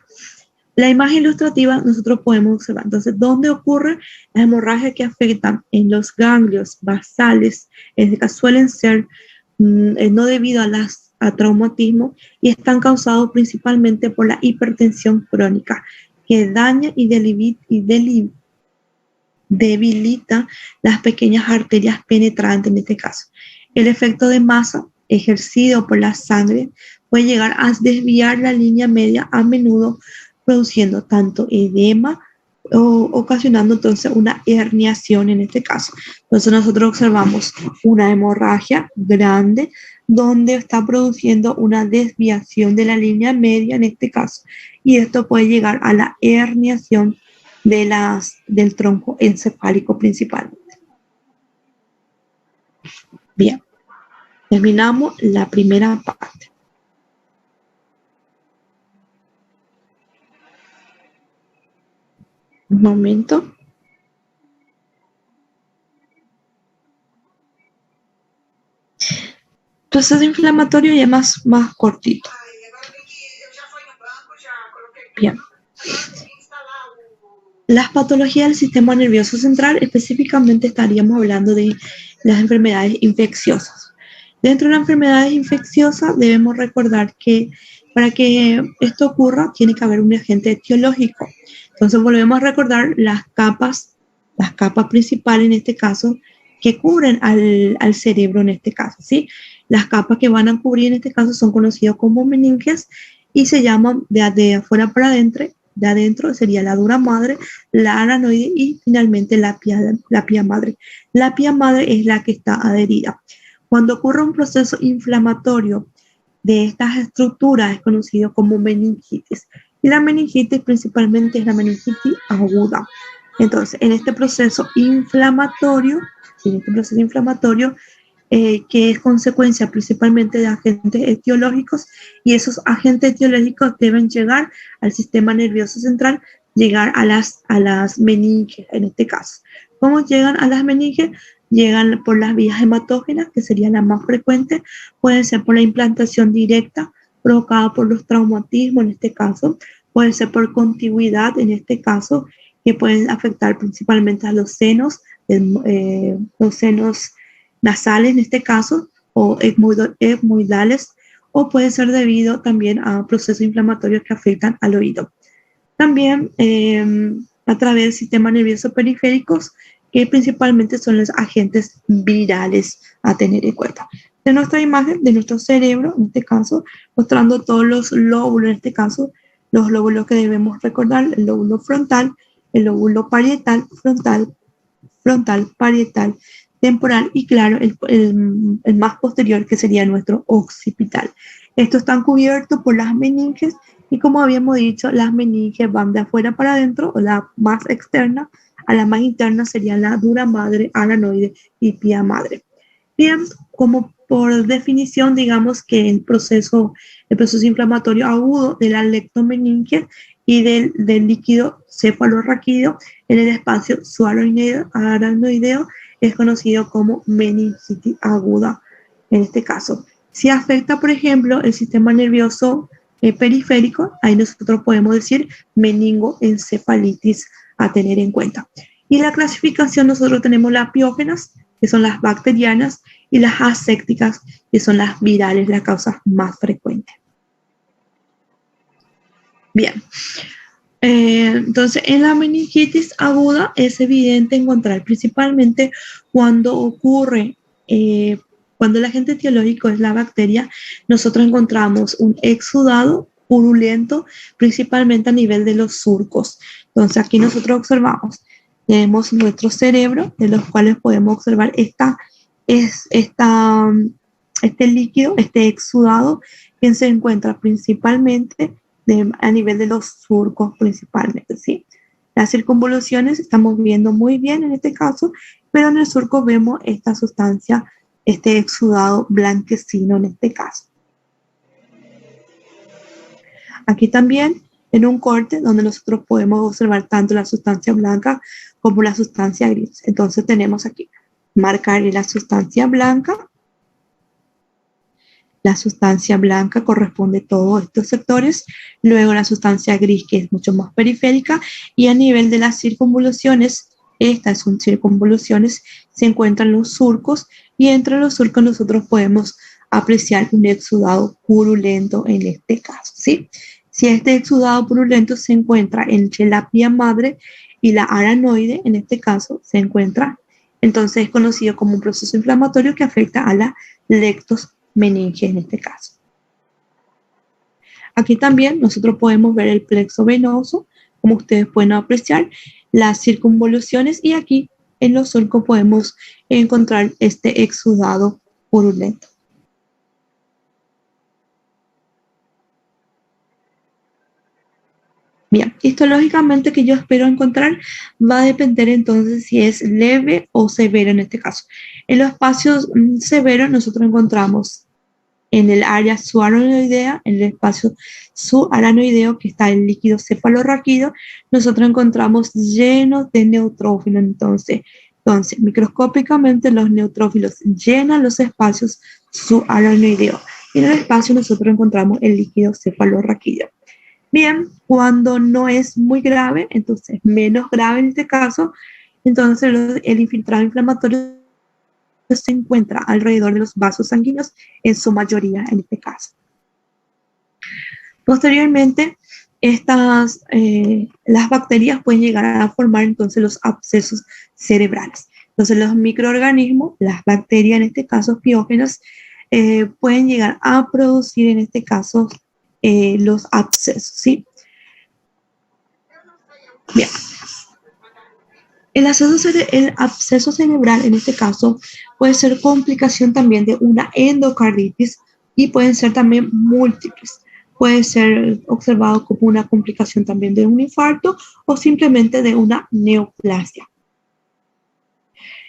la imagen ilustrativa nosotros podemos observar. Entonces, ¿dónde ocurre las hemorragias que afectan en los ganglios basales? En este caso suelen ser no debido a traumatismo y están causados principalmente por la hipertensión crónica que daña y debilita las pequeñas arterias penetrantes en este caso. El efecto de masa ejercido por la sangre puede llegar a desviar la línea media, a menudo produciendo tanto edema o ocasionando entonces una herniación en este caso. Entonces nosotros observamos una hemorragia grande donde está produciendo una desviación de la línea media en este caso, y esto puede llegar a la herniación del tronco encefálico principalmente. Bien, terminamos la primera parte. Un momento. Proceso inflamatorio ya más cortito. Bien. Las patologías del sistema nervioso central, específicamente estaríamos hablando de las enfermedades infecciosas. Dentro de las enfermedades infecciosas debemos recordar que para que esto ocurra tiene que haber un agente etiológico. Entonces volvemos a recordar las capas principales en este caso que cubren al cerebro en este caso, ¿sí? Las capas que van a cubrir en este caso son conocidas como meninges y se llaman de afuera para adentro. De adentro sería la dura madre, la aranoide y finalmente la pía madre. La pía madre es la que está adherida. Cuando ocurre un proceso inflamatorio de estas estructuras es conocido como meningitis. Y la meningitis principalmente es la meningitis aguda. Entonces, en este proceso inflamatorio, que es consecuencia principalmente de agentes etiológicos, y esos agentes etiológicos deben llegar al sistema nervioso central, llegar a las meninges en este caso. ¿Cómo llegan a las meninges? Llegan por las vías hematógenas, que sería la más frecuente, pueden ser por la implantación directa provocada por los traumatismos en este caso, puede ser por contigüidad en este caso, que pueden afectar principalmente a los senos nasales en este caso, o etmoidales, o puede ser debido también a procesos inflamatorios que afectan al oído. También a través del sistema nervioso periféricos, que principalmente son los agentes virales a tener en cuenta. De nuestra imagen, de nuestro cerebro, en este caso, mostrando todos los lóbulos, en este caso, los lóbulos que debemos recordar: el lóbulo frontal, el lóbulo parietal, frontal, parietal, temporal y claro, el más posterior, que sería nuestro occipital. Estos están cubiertos por las meninges y, como habíamos dicho, las meninges van de afuera para adentro, o la más externa a la más interna sería la dura madre, aranoide y pía madre. Bien, como por definición, digamos que el proceso inflamatorio agudo de la leptomeninge y del líquido cefalorraquídeo en el espacio subaranoideo es conocido como meningitis aguda en este caso. Si afecta, por ejemplo, el sistema nervioso periférico, ahí nosotros podemos decir meningoencefalitis a tener en cuenta. Y la clasificación, nosotros tenemos las piógenas, que son las bacterianas, y las asépticas, que son las virales, las causas más frecuentes. Bien. Entonces, en la meningitis aguda es evidente encontrar principalmente cuando ocurre, cuando el agente etiológico es la bacteria, nosotros encontramos un exudado purulento, principalmente a nivel de los surcos. Entonces, aquí nosotros observamos, tenemos nuestro cerebro, de los cuales podemos observar este líquido, este exudado, que se encuentra principalmente a nivel de los surcos principalmente, ¿sí? Las circunvoluciones estamos viendo muy bien en este caso, pero en el surco vemos esta sustancia, este exudado blanquecino en este caso. Aquí también en un corte donde nosotros podemos observar tanto la sustancia blanca como la sustancia gris. Entonces tenemos aquí marcar la sustancia blanca. La sustancia blanca corresponde a todos estos sectores, luego la sustancia gris, que es mucho más periférica, y a nivel de las circunvoluciones, estas son circunvoluciones, se encuentran los surcos, y entre los surcos nosotros podemos apreciar un exudado purulento en este caso, ¿sí? Si este exudado purulento se encuentra entre la pía madre y la aranoide, en este caso se encuentra, entonces es conocido como un proceso inflamatorio que afecta a la meninge en este caso. Aquí también nosotros podemos ver el plexo venoso, como ustedes pueden apreciar, las circunvoluciones, y aquí en los surcos podemos encontrar este exudado purulento. Bien, histológicamente que yo espero encontrar va a depender entonces si es leve o severo en este caso. En los espacios severos nosotros encontramos en el área subaranoidea, en el espacio subaranoideo que está el líquido cefalorraquídeo, nosotros encontramos llenos de neutrófilos. Entonces, microscópicamente los neutrófilos llenan los espacios subaranoideos. Y en el espacio nosotros encontramos el líquido cefalorraquídeo. Bien, cuando no es muy grave, entonces menos grave en este caso, entonces el infiltrado inflamatorio se encuentra alrededor de los vasos sanguíneos en su mayoría en este caso. Posteriormente, las bacterias pueden llegar a formar entonces los abscesos cerebrales. Entonces los microorganismos, las bacterias en este caso piógenas, pueden llegar a producir en este caso los abscesos, ¿sí? Bien. El absceso cerebral en este caso puede ser complicación también de una endocarditis y pueden ser también múltiples. Puede ser observado como una complicación también de un infarto o simplemente de una neoplasia.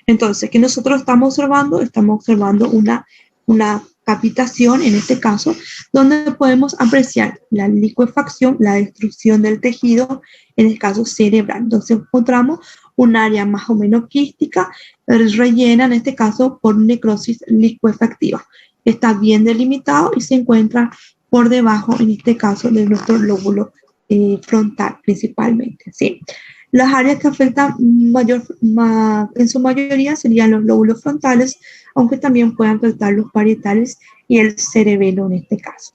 Entonces, ¿qué nosotros estamos observando? Estamos observando una cavitación, en este caso, donde podemos apreciar la licuefacción, la destrucción del tejido, en el caso cerebral. Entonces encontramos un área más o menos quística, rellena en este caso por necrosis licuefactiva. Está bien delimitado y se encuentra por debajo, en este caso, de nuestro lóbulo frontal principalmente, ¿sí? Las áreas que afectan en su mayoría serían los lóbulos frontales, aunque también pueden afectar los parietales y el cerebelo en este caso.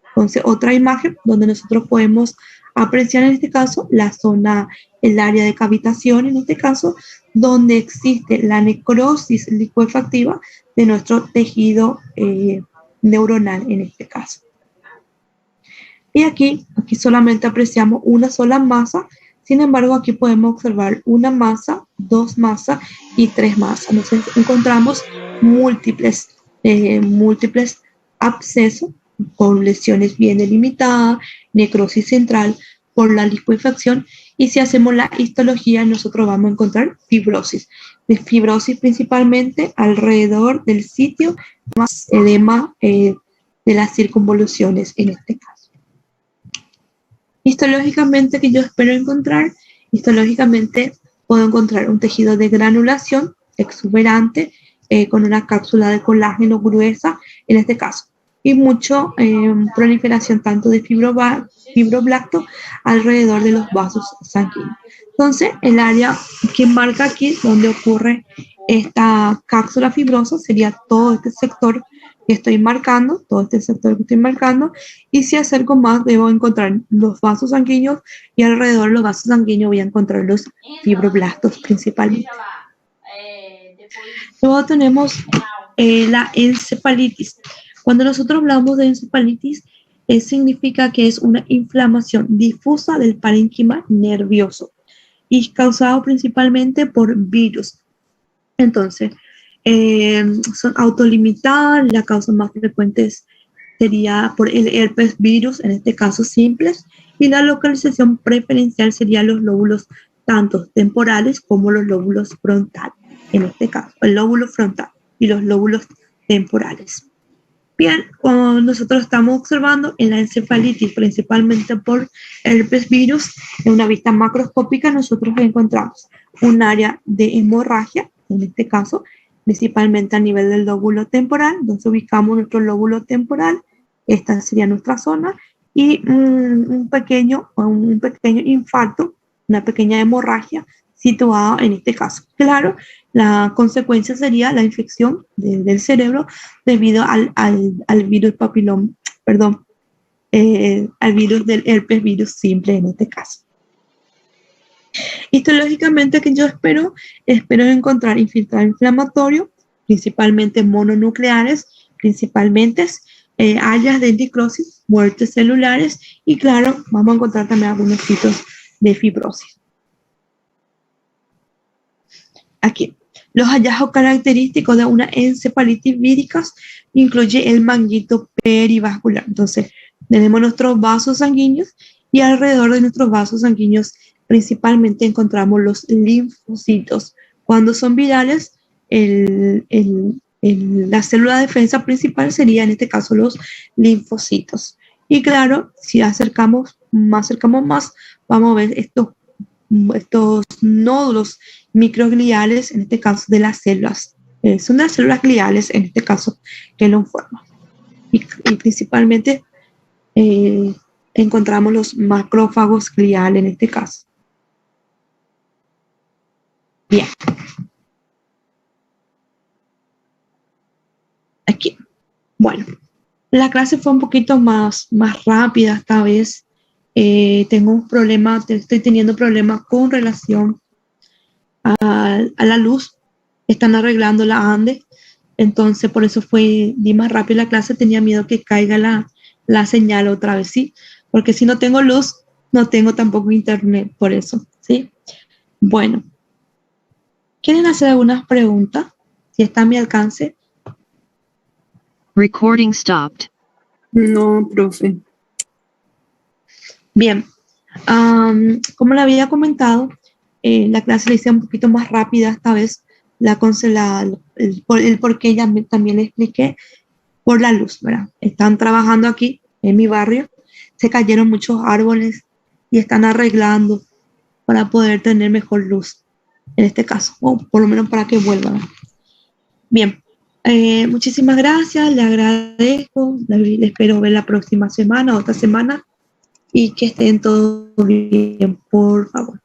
Entonces, otra imagen donde nosotros podemos apreciar en este caso la zona, el área de cavitación en este caso, donde existe la necrosis licuefactiva de nuestro tejido neuronal en este caso. Y aquí solamente apreciamos una sola masa. Sin embargo, aquí podemos observar una masa, dos masas y tres masas. Nos encontramos múltiples abscesos con lesiones bien delimitadas, necrosis central por la licuefacción. Y si hacemos la histología, nosotros vamos a encontrar fibrosis. Fibrosis principalmente alrededor del sitio más edema de las circunvoluciones en este caso. Histológicamente, que yo espero encontrar, histológicamente puedo encontrar un tejido de granulación exuberante con una cápsula de colágeno gruesa en este caso, y mucho proliferación tanto de fibroblasto alrededor de los vasos sanguíneos. Entonces, el área que marca aquí donde ocurre esta cápsula fibrosa sería todo este sector que estoy marcando, y si acerco más debo encontrar los vasos sanguíneos y alrededor de los vasos sanguíneos voy a encontrar los fibroblastos principalmente. Luego tenemos la encefalitis. Cuando nosotros hablamos de encefalitis, significa que es una inflamación difusa del parénquima nervioso y causado principalmente por virus. Entonces, son autolimitadas, la causa más frecuente sería por el herpes virus, en este caso simples, y la localización preferencial sería los lóbulos tanto temporales como los lóbulos frontales, en este caso, el lóbulo frontal y los lóbulos temporales. Bien, cuando nosotros estamos observando en la encefalitis, principalmente por herpes virus, en una vista macroscópica nosotros encontramos un área de hemorragia, en este caso, principalmente a nivel del lóbulo temporal. Entonces ubicamos nuestro lóbulo temporal, esta sería nuestra zona, y un pequeño infarto, una pequeña hemorragia situada en este caso. Claro, la consecuencia sería la infección del cerebro debido al virus al virus del herpes virus simple en este caso. Histológicamente, que yo espero encontrar infiltrado inflamatorio, principalmente mononucleares, principalmente áreas de necrosis, muertes celulares y claro, vamos a encontrar también algunos sitios de fibrosis. Aquí, los hallazgos característicos de una encefalitis vírica incluye el manguito perivascular. Entonces, tenemos nuestros vasos sanguíneos y alrededor de nuestros vasos sanguíneos principalmente encontramos los linfocitos. Cuando son virales, la célula de defensa principal sería en este caso los linfocitos. Y claro, si acercamos más, vamos a ver estos nódulos microgliales, en este caso de las células. Son las células gliales, en este caso, que lo forman. Y principalmente encontramos los macrófagos gliales en este caso. Bien. Aquí. Bueno, la clase fue un poquito más rápida esta vez. Tengo un problema, estoy teniendo problemas con relación a la luz. Están arreglando la ANDE, entonces por eso di más rápido la clase. Tenía miedo que caiga la señal otra vez, ¿sí? Porque si no tengo luz, no tengo tampoco internet, por eso, ¿sí? Bueno, ¿quieren hacer algunas preguntas? Si está a mi alcance. Recording stopped. No, profe. Bien, como le había comentado, la clase la hice un poquito más rápida esta vez. El por qué ya también le expliqué, por la luz, ¿verdad? Están trabajando aquí en mi barrio, se cayeron muchos árboles y están arreglando para poder tener mejor luz, en este caso, o por lo menos para que vuelvan. Bien, muchísimas gracias, le agradezco, le espero ver la próxima semana, otra semana, y que estén todos bien, por favor.